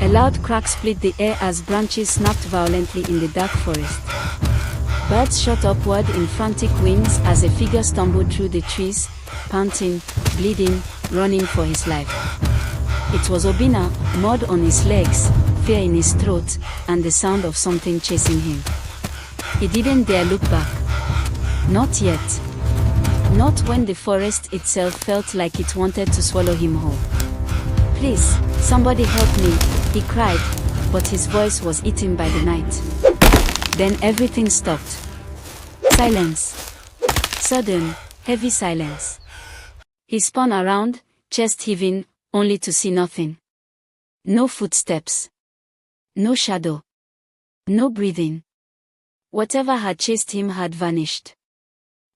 A loud crack split the air as branches snapped violently in the dark forest. Birds shot upward in frantic wings as a figure stumbled through the trees, panting, bleeding, running for his life. It was Obina, mud on his legs, fear in his throat, and the sound of something chasing him. He didn't dare look back. Not yet. Not when the forest itself felt like it wanted to swallow him whole. "Please, somebody help me," he cried, but his voice was eaten by the night. Then everything stopped. Silence. Sudden, heavy silence. He spun around, chest heaving, only to see nothing. No footsteps. No shadow. No breathing. Whatever had chased him had vanished.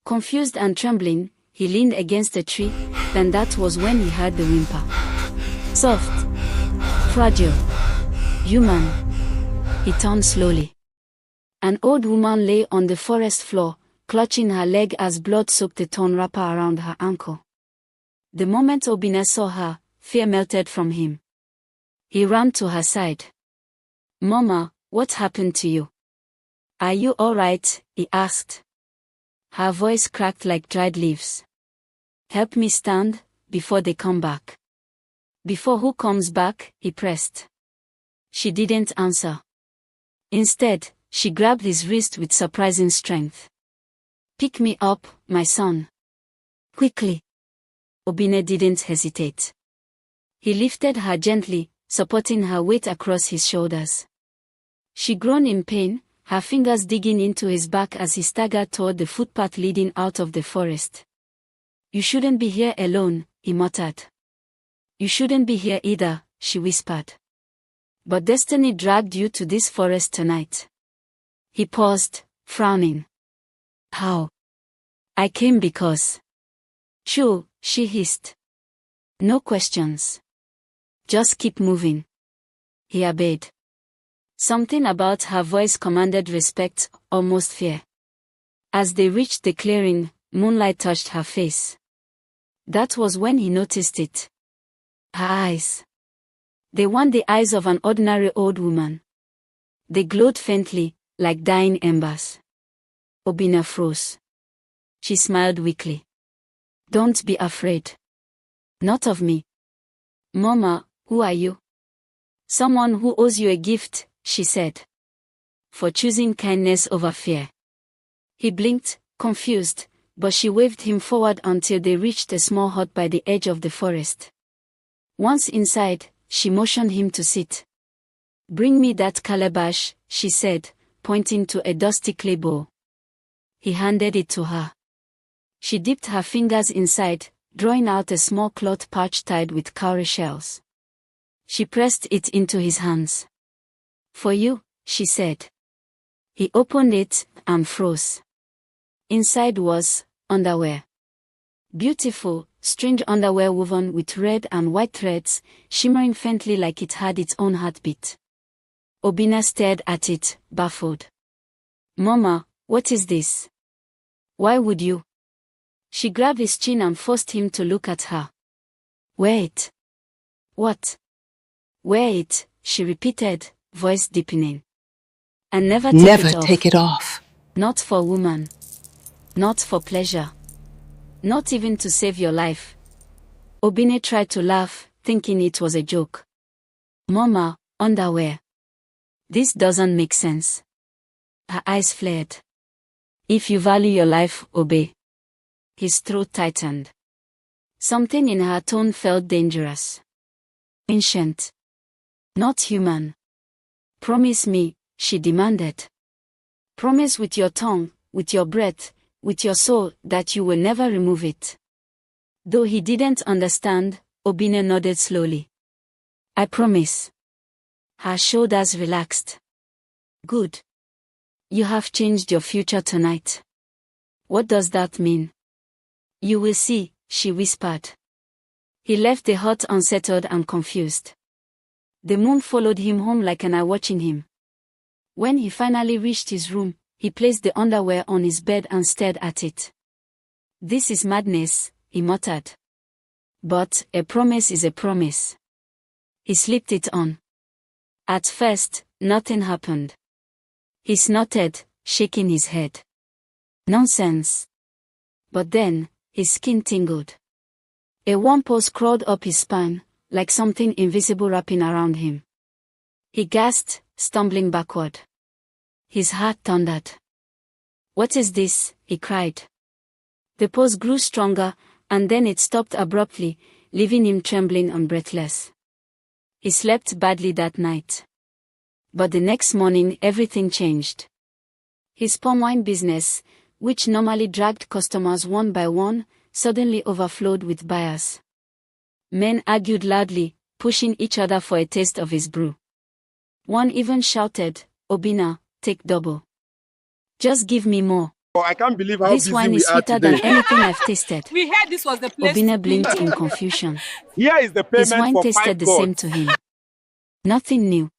Confused and trembling, he leaned against a tree, then that was when he heard the whimper. Soft. Fragile. Human. He turned slowly. An old woman lay on the forest floor, clutching her leg as blood soaked the torn wrapper around her ankle. The moment Obina saw her, fear melted from him. He ran to her side. "Mama, what happened to you? Are you all right?" he asked. Her voice cracked like dried leaves. "Help me stand, before they come back." "Before who comes back?" he pressed. She didn't answer. Instead, she grabbed his wrist with surprising strength. "Pick me up, my son. Quickly." Obina didn't hesitate. He lifted her gently, supporting her weight across his shoulders. She groaned in pain, her fingers digging into his back as he staggered toward the footpath leading out of the forest. "You shouldn't be here alone," he muttered. "You shouldn't be here either," she whispered. "But destiny dragged you to this forest tonight." He paused, frowning. "How?" "I came because." "Sure," she hissed. "No questions. Just keep moving." He obeyed. Something about her voice commanded respect, almost fear. As they reached the clearing, moonlight touched her face. That was when he noticed it. Her eyes. They weren't the eyes of an ordinary old woman. They glowed faintly, like dying embers. Obina froze. She smiled weakly. "Don't be afraid. Not of me." "Mama, who are you?" "Someone who owes you a gift," she said. "For choosing kindness over fear." He blinked, confused, but she waved him forward until they reached a small hut by the edge of the forest. Once inside, she motioned him to sit. "Bring me that calabash," she said, pointing to a dusty clay bowl. He handed it to her. She dipped her fingers inside, drawing out a small cloth pouch tied with cowrie shells. She pressed it into his hands. "For you," she said. He opened it, and froze. Inside was underwear. Beautiful, strange underwear woven with red and white threads, shimmering faintly like it had its own heartbeat. Obina stared at it, baffled. "Mama, what is this? Why would you?" She grabbed his chin and forced him to look at her. "Wear it." "What?" "Wear it," she repeated, voice deepening. "And never take it off. Not for woman. Not for pleasure. Not even to save your life." Obina tried to laugh, thinking it was a joke. "Mama, underwear. This doesn't make sense." Her eyes flared. "If you value your life, obey." His throat tightened. Something in her tone felt dangerous. Ancient. Not human. "Promise me," she demanded. "Promise with your tongue, with your breath, with your soul, that you will never remove it." Though he didn't understand, Obina nodded slowly. "I promise." Her shoulders relaxed. "Good. You have changed your future tonight." "What does that mean?" "You will see," she whispered. He left the hut unsettled and confused. The moon followed him home like an eye watching him. When he finally reached his room, he placed the underwear on his bed and stared at it. "This is madness," he muttered. "But a promise is a promise." He slipped it on. At first, nothing happened. He snorted, shaking his head. Nonsense. But then, his skin tingled. A warm pulse crawled up his spine, like something invisible wrapping around him. He gasped, stumbling backward. His heart thundered. "What is this?" he cried. The pulse grew stronger, and then it stopped abruptly, leaving him trembling and breathless. He slept badly that night. But the next morning everything changed. His palm wine business, which normally dragged customers one by one, suddenly overflowed with buyers. Men argued loudly, pushing each other for a taste of his brew. One even shouted, "Obina, take double. Just give me more. Oh, I can't believe how This busy wine we is are sweeter today." than anything I've tasted." We heard this was the place. Obina blinked in confusion. Here is the His payment wine for tasted 5 the same gods. to him. Nothing new.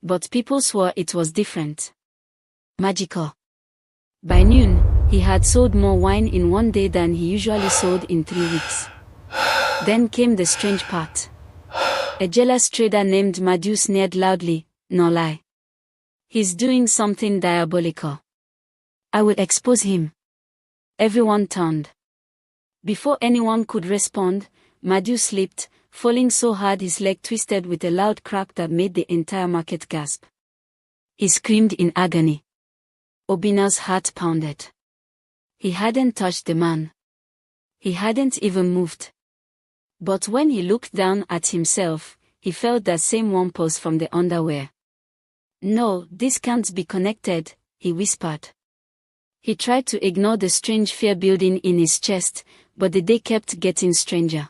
But people swore it was different. Magical. By noon, he had sold more wine in one day than he usually sold in 3 weeks. Then came the strange part. A jealous trader named Madhu sneered loudly, "No lie. He's doing something diabolical. I will expose him." Everyone turned. Before anyone could respond, Madhu slipped, falling so hard his leg twisted with a loud crack that made the entire market gasp. He screamed in agony. Obina's heart pounded. He hadn't touched the man. He hadn't even moved. But when he looked down at himself, he felt that same warm pulse from the underwear. "No, this can't be connected," he whispered. He tried to ignore the strange fear building in his chest, but the day kept getting stranger.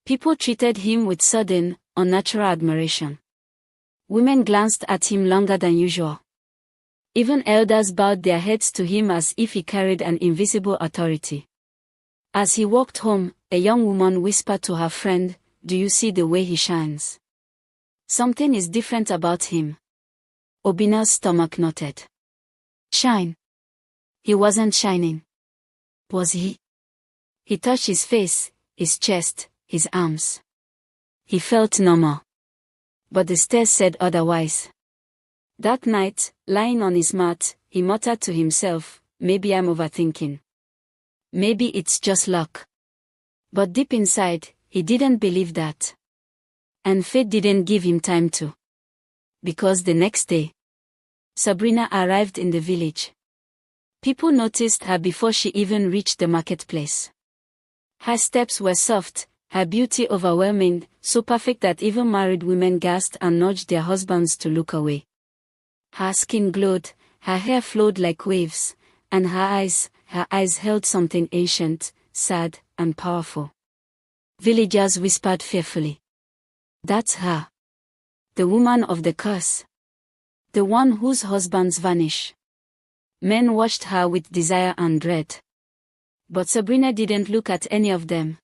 People treated him with sudden, unnatural admiration. Women glanced at him longer than usual. Even elders bowed their heads to him as if he carried an invisible authority. As he walked home, a young woman whispered to her friend, "Do you see the way he shines? Something is different about him." Obina's stomach knotted. Shine? He wasn't shining. Was he? He touched his face, his chest, his arms. He felt normal. But the stairs said otherwise. That night, lying on his mat, he muttered to himself, "Maybe I'm overthinking. Maybe it's just luck." But deep inside, he didn't believe that. And fate didn't give him time to. Because the next day, Sabrina arrived in the village. People noticed her before she even reached the marketplace. Her steps were soft, her beauty overwhelming, so perfect that even married women gasped and nudged their husbands to look away. Her skin glowed, her hair flowed like waves, and her eyes held something ancient, sad, and powerful. Villagers whispered fearfully. "That's her. The woman of the curse. The one whose husbands vanish." Men watched her with desire and dread. But Sabrina didn't look at any of them.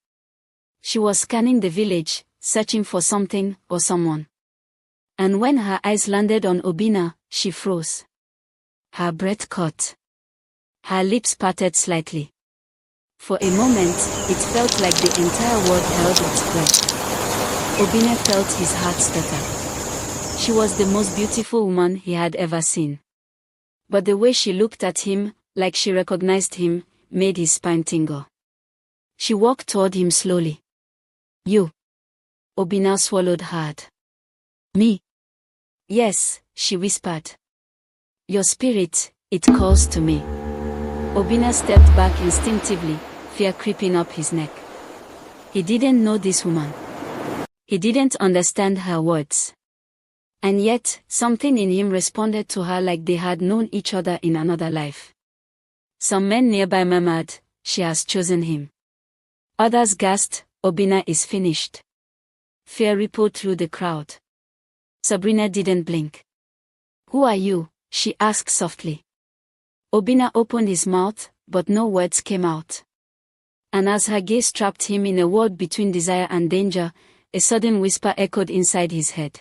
She was scanning the village, searching for something or someone. And when her eyes landed on Obina, she froze. Her breath caught. Her lips parted slightly. For a moment, it felt like the entire world held its breath. Obina felt his heart stutter. She was the most beautiful woman he had ever seen. But the way she looked at him, like she recognized him, made his spine tingle. She walked toward him slowly. "You." Obina swallowed hard. "Me?" "Yes," she whispered. "Your spirit, it calls to me." Obina stepped back instinctively, fear creeping up his neck. He didn't know this woman. He didn't understand her words. And yet, something in him responded to her like they had known each other in another life. Some men nearby murmured, "She has chosen him." Others gasped, "Obina is finished." Fear rippled through the crowd. Sabrina didn't blink. "Who are you?" she asked softly. Obina opened his mouth, but no words came out. And as her gaze trapped him in a world between desire and danger, a sudden whisper echoed inside his head.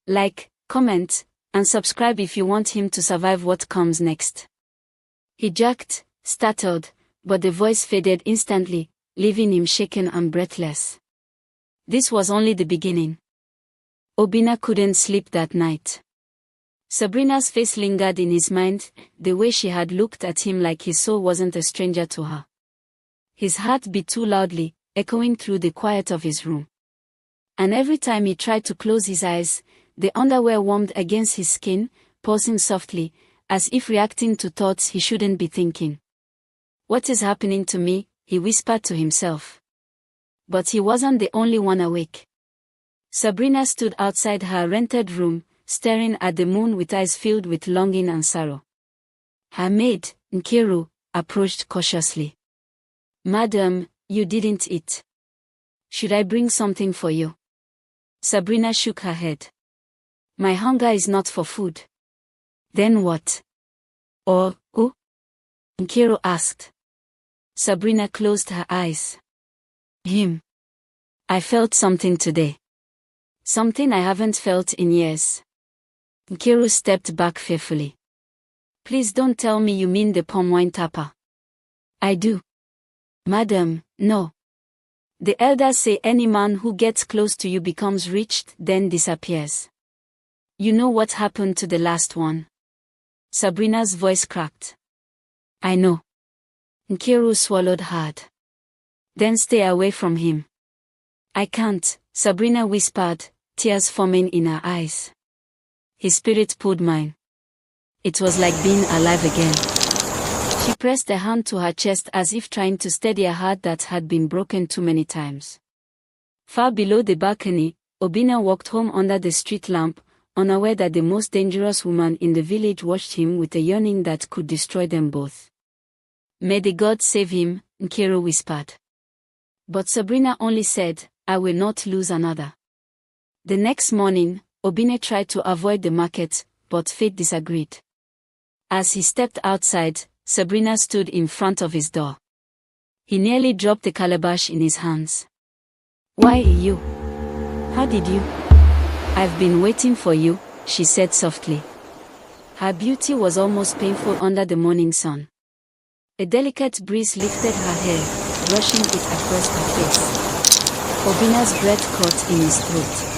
"Like, comment, and subscribe if you want him to survive what comes next." He jerked, startled, but the voice faded instantly, leaving him shaken and breathless. This was only the beginning. Obina couldn't sleep that night. Sabrina's face lingered in his mind, the way she had looked at him like his soul wasn't a stranger to her. His heart beat too loudly, echoing through the quiet of his room. And every time he tried to close his eyes, the underwear warmed against his skin, pulsing softly, as if reacting to thoughts he shouldn't be thinking. "What is happening to me?" he whispered to himself. But he wasn't the only one awake. Sabrina stood outside her rented room, staring at the moon with eyes filled with longing and sorrow. Her maid, Nkiru, approached cautiously. "Madam, you didn't eat. Should I bring something for you?" Sabrina shook her head. "My hunger is not for food." "Then what?" "Oh, who?" Nkiru asked. Sabrina closed her eyes. "Him. I felt something today. Something I haven't felt in years." Nkiru stepped back fearfully. "Please don't tell me you mean the palm wine tapper." "I do." "Madam, no. The elders say any man who gets close to you becomes rich, then disappears. You know what happened to the last one?" Sabrina's voice cracked. "I know." Nkiru swallowed hard. "Then stay away from him." "I can't," Sabrina whispered, tears forming in her eyes. His spirit pulled mine. It was like being alive again. She pressed a hand to her chest as if trying to steady a heart that had been broken too many times. Far below the balcony, Obina walked home under the street lamp, unaware that the most dangerous woman in the village watched him with a yearning that could destroy them both. "May the gods save him," Nkiru whispered. But Sabrina only said, "I will not lose another." The next morning, Obina tried to avoid the market, but fate disagreed. As he stepped outside, Sabrina stood in front of his door. He nearly dropped the calabash in his hands. "Why you? How did you?" "I've been waiting for you," she said softly. Her beauty was almost painful under the morning sun. A delicate breeze lifted her hair, brushing it across her face. Obina's breath caught in his throat.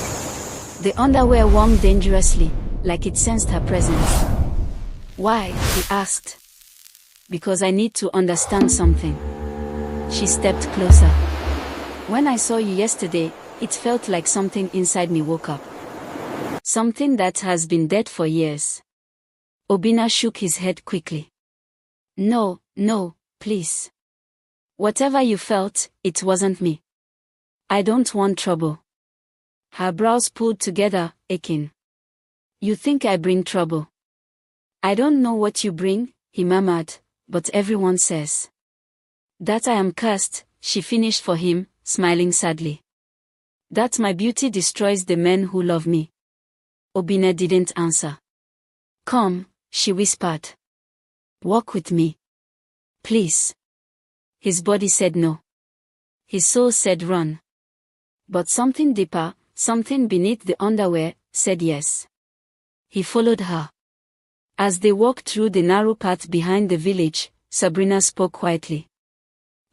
The underwear warmed dangerously, like it sensed her presence. "Why?" he asked. "Because I need to understand something." She stepped closer. "When I saw you yesterday, it felt like something inside me woke up. Something that has been dead for years." Obina shook his head quickly. No, please. Whatever you felt, it wasn't me. I don't want trouble." Her brows pulled together, aching. "You think I bring trouble?" "I don't know what you bring," he murmured, "but everyone says that I am cursed," she finished for him, smiling sadly. "That my beauty destroys the men who love me." Obina didn't answer. "Come," she whispered. "Walk with me. Please." His body said no. His soul said run. But something deeper, something beneath the underwear, said yes. He followed her. As they walked through the narrow path behind the village, Sabrina spoke quietly.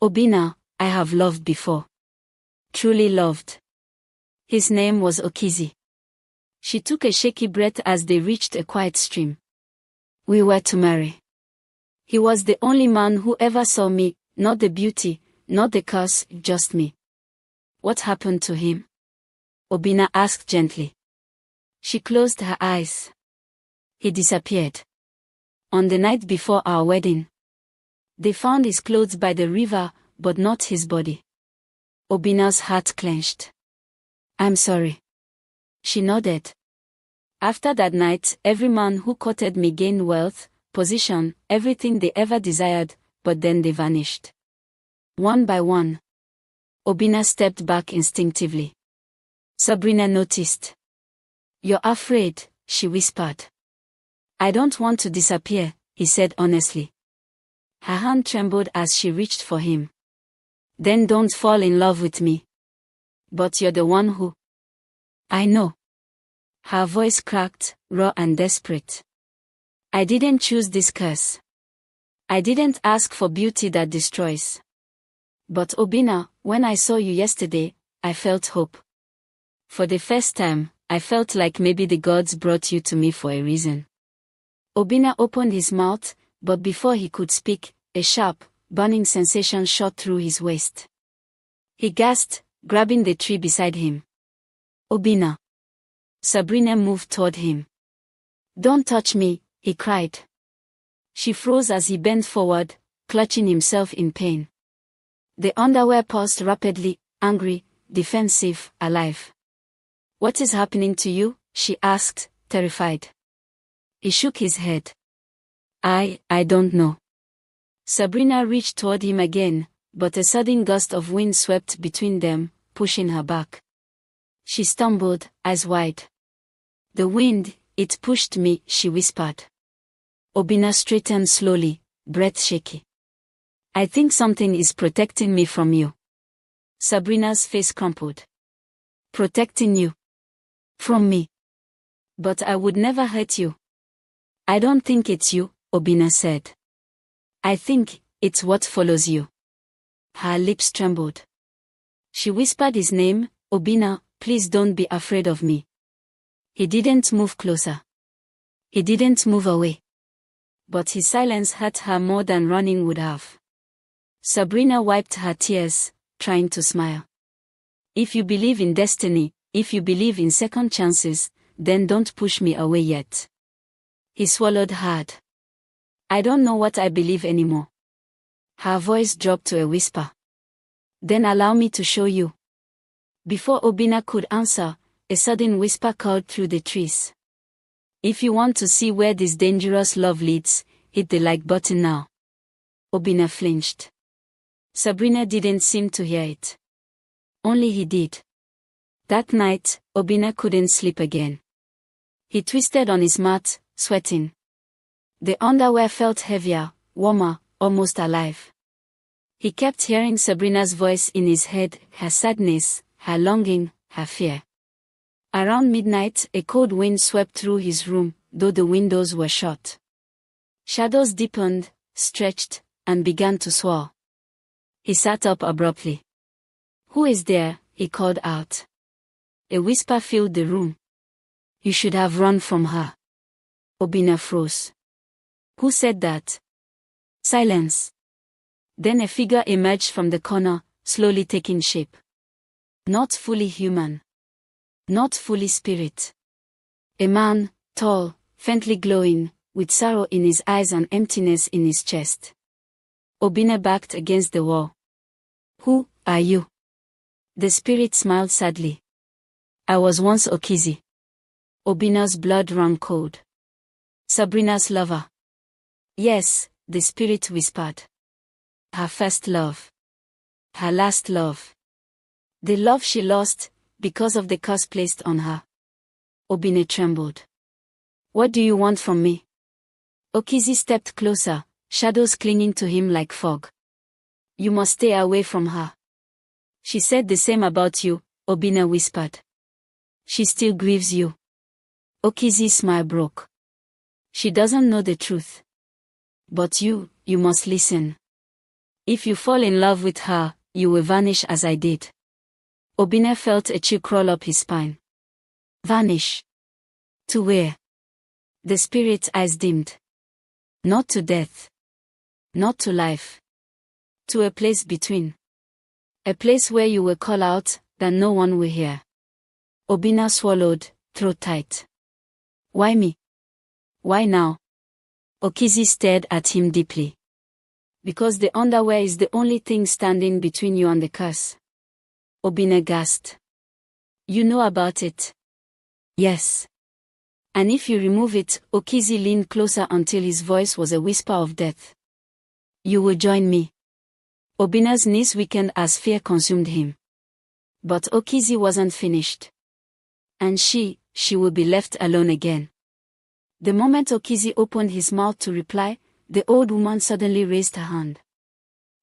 "Obina, I have loved before. Truly loved." His name was Okezie. She took a shaky breath as they reached a quiet stream. "We were to marry. He was the only man who ever saw me, not the beauty, not the curse, just me." "What happened to him?" Obina asked gently. She closed her eyes. "He disappeared. On the night before our wedding. They found his clothes by the river, but not his body." Obina's heart clenched. "I'm sorry." She nodded. "After that night, every man who courted me gained wealth, position, everything they ever desired, but then they vanished. One by one." Obina stepped back instinctively. Sabrina noticed. "You're afraid," she whispered. "I don't want to disappear," he said honestly. Her hand trembled as she reached for him. "Then don't fall in love with me." "But you're the one who—" "I know." Her voice cracked, raw and desperate. "I didn't choose this curse. I didn't ask for beauty that destroys. But Obina, when I saw you yesterday, I felt hope. For the first time, I felt like maybe the gods brought you to me for a reason. Obina opened his mouth, but before he could speak, a sharp, burning sensation shot through his waist. He gasped, grabbing the tree beside him. Obina. Sabrina moved toward him. Don't touch me, he cried. She froze as he bent forward, clutching himself in pain. The underwear pulsed rapidly, angry, defensive, alive. What is happening to you? She asked, terrified. He shook his head. I don't know. Sabrina reached toward him again, but a sudden gust of wind swept between them, pushing her back. She stumbled, eyes wide. The wind, it pushed me, she whispered. Obina straightened slowly, breath shaky. I think something is protecting me from you. Sabrina's face crumpled. Protecting you? From me? But I would never hurt you. I don't think it's you, Obina said. I think it's what follows you. Her lips trembled. She whispered his name, Obina, please don't be afraid of me. He didn't move closer. He didn't move away. But his silence hurt her more than running would have. Sabrina wiped her tears, trying to smile. If you believe in destiny, if you believe in second chances, then don't push me away yet. He swallowed hard. I don't know what I believe anymore. Her voice dropped to a whisper. Then allow me to show you. Before Obina could answer, a sudden whisper called through the trees. If you want to see where this dangerous love leads, hit the like button now. Obina flinched. Sabrina didn't seem to hear it. Only he did. That night, Obina couldn't sleep again. He twisted on his mat, sweating. The underwear felt heavier, warmer, almost alive. He kept hearing Sabrina's voice in his head, her sadness, her longing, her fear. Around midnight, a cold wind swept through his room, though the windows were shut. Shadows deepened, stretched, and began to swirl. He sat up abruptly. Who is there? He called out. A whisper filled the room. You should have run from her. Obina froze. Who said that? Silence. Then a figure emerged from the corner, slowly taking shape. Not fully human. Not fully spirit. A man, tall, faintly glowing, with sorrow in his eyes and emptiness in his chest. Obina backed against the wall. Who are you? The spirit smiled sadly. I was once Okezie. Obina's blood ran cold. Sabrina's lover. Yes, the spirit whispered. Her first love. Her last love. The love she lost, because of the curse placed on her. Obina trembled. What do you want from me? Okezie stepped closer, shadows clinging to him like fog. You must stay away from her. She said the same about you, Obina whispered. She still grieves you. Okezie's smile broke. She doesn't know the truth. But you must listen. If you fall in love with her, you will vanish as I did. Obina felt a chill crawl up his spine. Vanish. To where? The spirit's eyes dimmed. Not to death. Not to life. To a place between. A place where you will call out, that no one will hear. Obina swallowed, throat tight. Why me? Why now? Okezie stared at him deeply. Because the underwear is the only thing standing between you and the curse. Obina gasped. You know about it? Yes. And if you remove it, Okezie leaned closer until his voice was a whisper of death. You will join me. Obina's knees weakened as fear consumed him. But Okezie wasn't finished. And she would be left alone again. The moment Okezie opened his mouth to reply, the old woman suddenly raised her hand.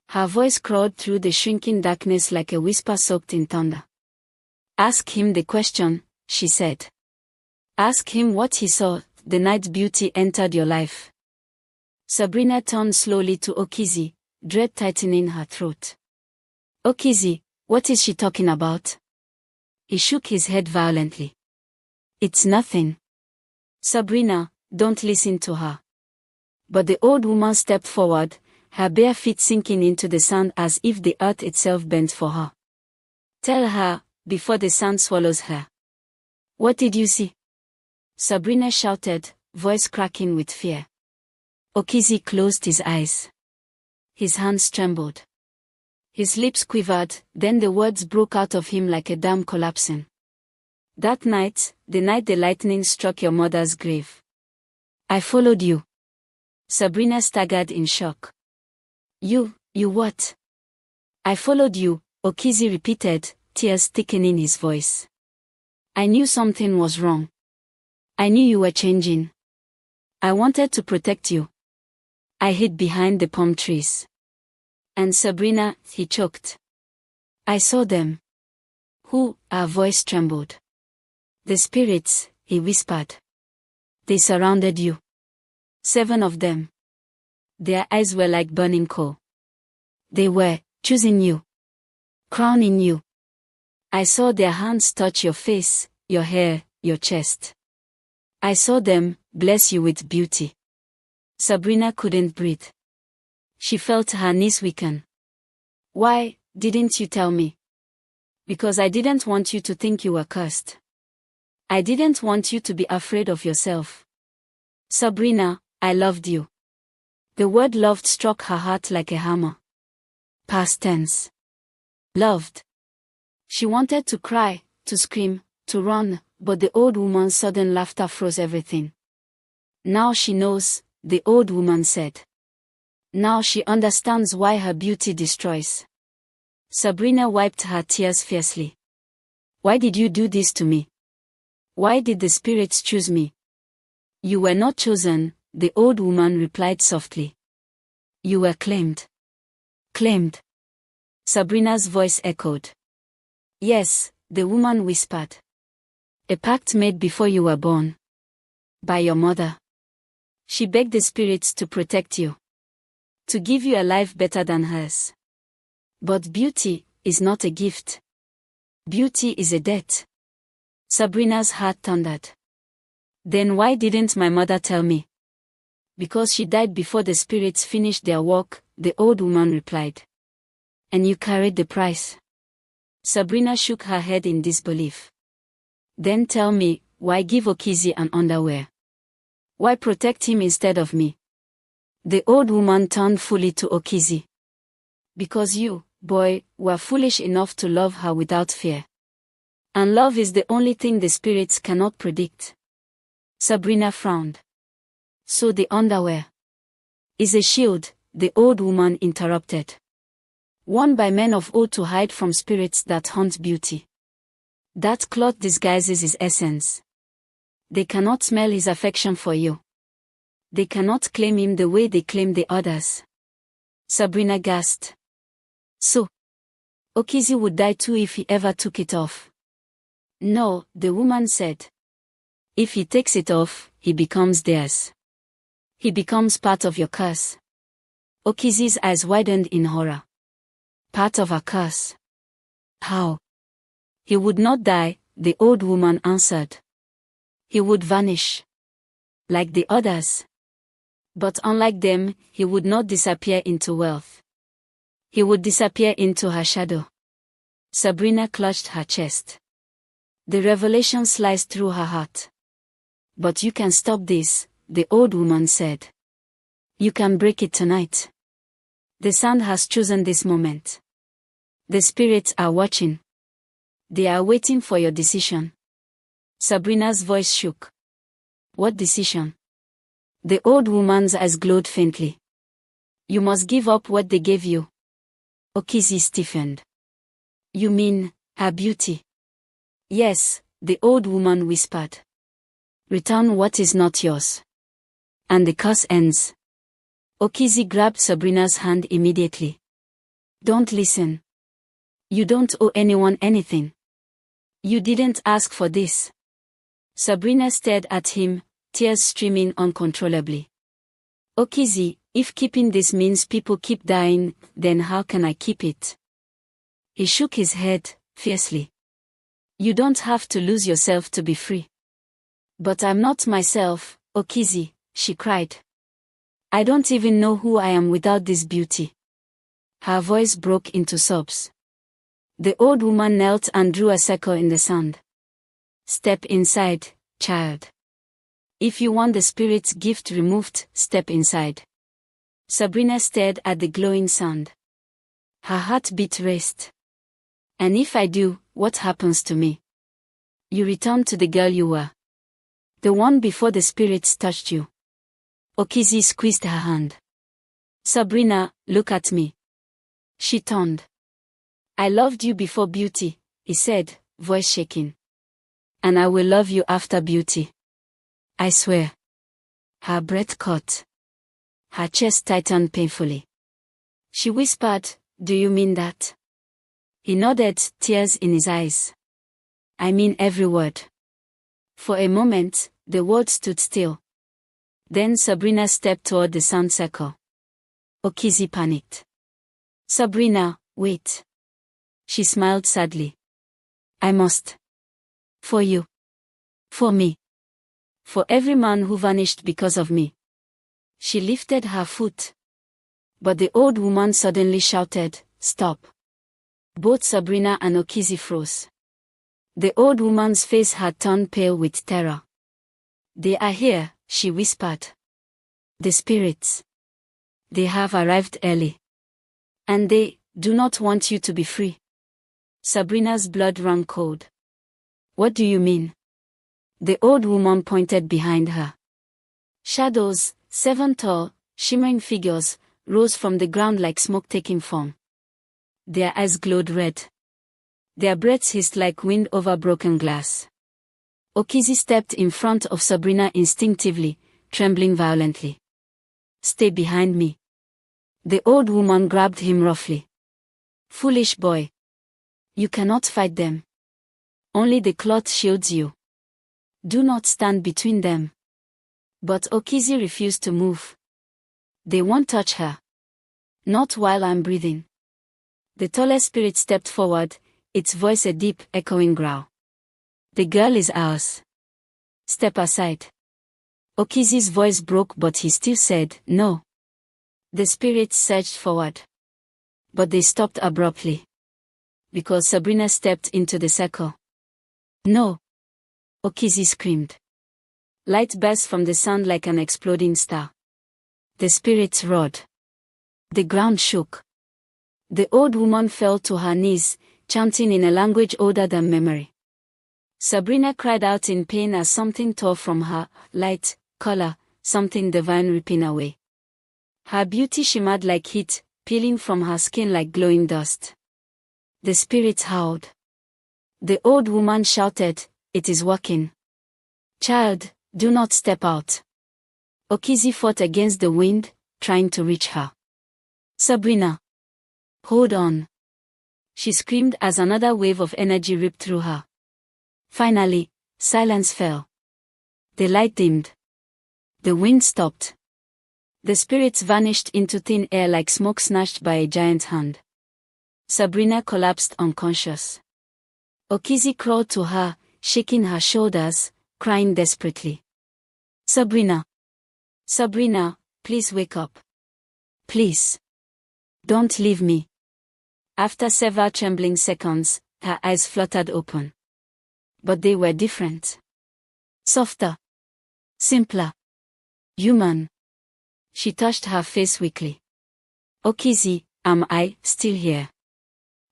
Her voice crawled through the shrinking darkness like a whisper soaked in thunder. Ask him the question, she said. Ask him what he saw the night beauty entered your life. Sabrina turned slowly to Okezie, dread tightening her throat. Okezie, what is she talking about? He shook his head violently. It's nothing. Sabrina, don't listen to her. But the old woman stepped forward, her bare feet sinking into the sand as if the earth itself bent for her. Tell her, before the sand swallows her. What did you see? Sabrina shouted, voice cracking with fear. Okezie closed his eyes. His hands trembled. His lips quivered, then the words broke out of him like a dam collapsing. That night, the night the lightning struck your mother's grave. I followed you. Sabrina staggered in shock. You what? I followed you, Okezie repeated, tears thickening his voice. I knew something was wrong. I knew you were changing. I wanted to protect you. I hid behind the palm trees. And Sabrina, he choked. I saw them. Who? Her voice trembled. The spirits, he whispered. They surrounded you. 7 of them. Their eyes were like burning coal. They were choosing you. Crowning you. I saw their hands touch your face, your hair, your chest. I saw them bless you with beauty. Sabrina couldn't breathe. She felt her knees weaken. Why didn't you tell me? Because I didn't want you to think you were cursed. I didn't want you to be afraid of yourself. Sabrina, I loved you. The word loved struck her heart like a hammer. Past tense. Loved. She wanted to cry, to scream, to run, but the old woman's sudden laughter froze everything. Now she knows, the old woman said. Now she understands why her beauty destroys. Sabrina wiped her tears fiercely. Why did you do this to me? Why did the spirits choose me? You were not chosen, the old woman replied softly. You were claimed. Claimed. Sabrina's voice echoed. Yes, the woman whispered. A pact made before you were born. By your mother. She begged the spirits to protect you. To give you a life better than hers. But beauty is not a gift. Beauty is a debt. Sabrina's heart thundered. Then why didn't my mother tell me? Because she died before the spirits finished their work, the old woman replied. And you carried the price. Sabrina shook her head in disbelief. Then tell me, why give Okezie an underwear? Why protect him instead of me? The old woman turned fully to Okezie. Because you, boy, were foolish enough to love her without fear. And love is the only thing the spirits cannot predict. Sabrina frowned. So the underwear is a shield, the old woman interrupted. Worn by men of old to hide from spirits that haunt beauty. That cloth disguises his essence. They cannot smell his affection for you. They cannot claim him the way they claim the others. Sabrina gasped. So, Okezie would die too if he ever took it off. No, the woman said. If he takes it off, he becomes theirs. He becomes part of your curse. Okezie's eyes widened in horror. Part of a curse. How? He would not die, the old woman answered. He would vanish. Like the others. But unlike them, he would not disappear into wealth. He would disappear into her shadow. Sabrina clutched her chest. The revelation sliced through her heart. But you can stop this, the old woman said. You can break it tonight. The sand has chosen this moment. The spirits are watching. They are waiting for your decision. Sabrina's voice shook. What decision? The old woman's eyes glowed faintly. You must give up what they gave you. Okezie stiffened. You mean, her beauty? Yes, the old woman whispered. Return what is not yours. And the curse ends. Okezie grabbed Sabrina's hand immediately. Don't listen. You don't owe anyone anything. You didn't ask for this. Sabrina stared at him, tears streaming uncontrollably. Okezie, if keeping this means people keep dying, then how can I keep it? He shook his head, fiercely. You don't have to lose yourself to be free. But I'm not myself, Okezie, she cried. I don't even know who I am without this beauty. Her voice broke into sobs. The old woman knelt and drew a circle in the sand. Step inside, child. If you want the spirit's gift removed, step inside. Sabrina stared at the glowing sand. Her heartbeat raced. And if I do, what happens to me? You return to the girl you were. The one before the spirits touched you. Okezie squeezed her hand. Sabrina, look at me. She turned. I loved you before beauty, he said, voice shaking. And I will love you after beauty. I swear. Her breath caught. Her chest tightened painfully. She whispered, do you mean that? He nodded, tears in his eyes. I mean every word. For a moment, the world stood still. Then Sabrina stepped toward the sand circle. Okezie panicked. Sabrina, wait. She smiled sadly. I must. For you. For me. For every man who vanished because of me. She lifted her foot. But the old woman suddenly shouted, stop. Both Sabrina and Okezie froze. The old woman's face had turned pale with terror. They are here, she whispered. The spirits. They have arrived early. And they do not want you to be free. Sabrina's blood ran cold. What do you mean? The old woman pointed behind her. Shadows, 7 tall, shimmering figures, rose from the ground like smoke taking form. Their eyes glowed red. Their breaths hissed like wind over broken glass. Okezie stepped in front of Sabrina instinctively, trembling violently. Stay behind me. The old woman grabbed him roughly. Foolish boy. You cannot fight them. Only the cloth shields you. Do not stand between them. But Okezie refused to move. They won't touch her. Not while I'm breathing. The tallest spirit stepped forward, its voice a deep, echoing growl. The girl is ours. Step aside. Okezie's voice broke, but he still said, no. The spirits surged forward. But they stopped abruptly. Because Sabrina stepped into the circle. No. Okezie screamed. Light burst from the sand like an exploding star. The spirits roared. The ground shook. The old woman fell to her knees, chanting in a language older than memory. Sabrina cried out in pain as something tore from her, light, color, something divine ripping away. Her beauty shimmered like heat, peeling from her skin like glowing dust. The spirits howled. The old woman shouted, it is working. Child, do not step out. Okezie fought against the wind, trying to reach her. Sabrina. Hold on. She screamed as another wave of energy ripped through her. Finally, silence fell. The light dimmed. The wind stopped. The spirits vanished into thin air like smoke snatched by a giant hand. Sabrina collapsed unconscious. Okezie crawled to her, shaking her shoulders, crying desperately. Sabrina. Sabrina, please wake up. Please. Don't leave me. After several trembling seconds, her eyes fluttered open. But they were different. Softer. Simpler. Human. She touched her face weakly. Okezie, am I still here?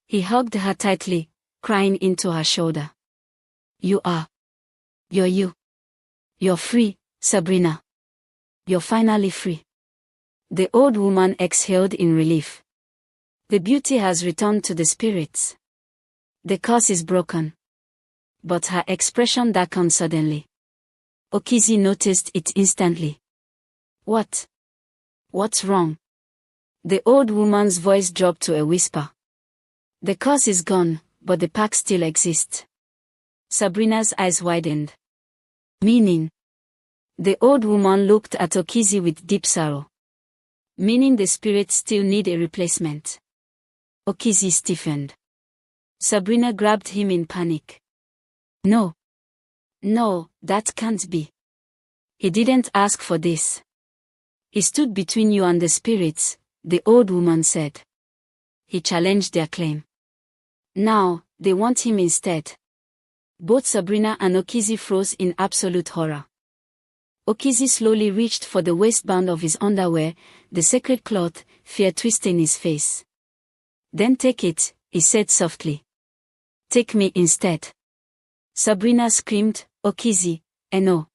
He hugged her tightly, crying into her shoulder. You are. You're you. You're free, Sabrina. You're finally free. The old woman exhaled in relief. The beauty has returned to the spirits. The curse is broken. But her expression darkened suddenly. Okezie noticed it instantly. What? What's wrong? The old woman's voice dropped to a whisper. The curse is gone, but the pack still exists. Sabrina's eyes widened. Meaning? The old woman looked at Okezie with deep sorrow. Meaning the spirits still need a replacement. Okezie stiffened. Sabrina grabbed him in panic. No. No, that can't be. He didn't ask for this. He stood between you and the spirits, the old woman said. He challenged their claim. Now, they want him instead. Both Sabrina and Okezie froze in absolute horror. Okezie slowly reached for the waistband of his underwear, the sacred cloth, fear twisting his face. Then take it, he said softly. Take me instead. Sabrina screamed, Okezie, no.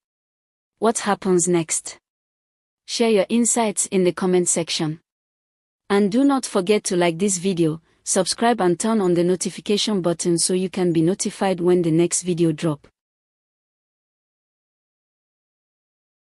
What happens next? Share your insights in the comment section. And do not forget to like this video, subscribe and turn on the notification button so you can be notified when the next video drop.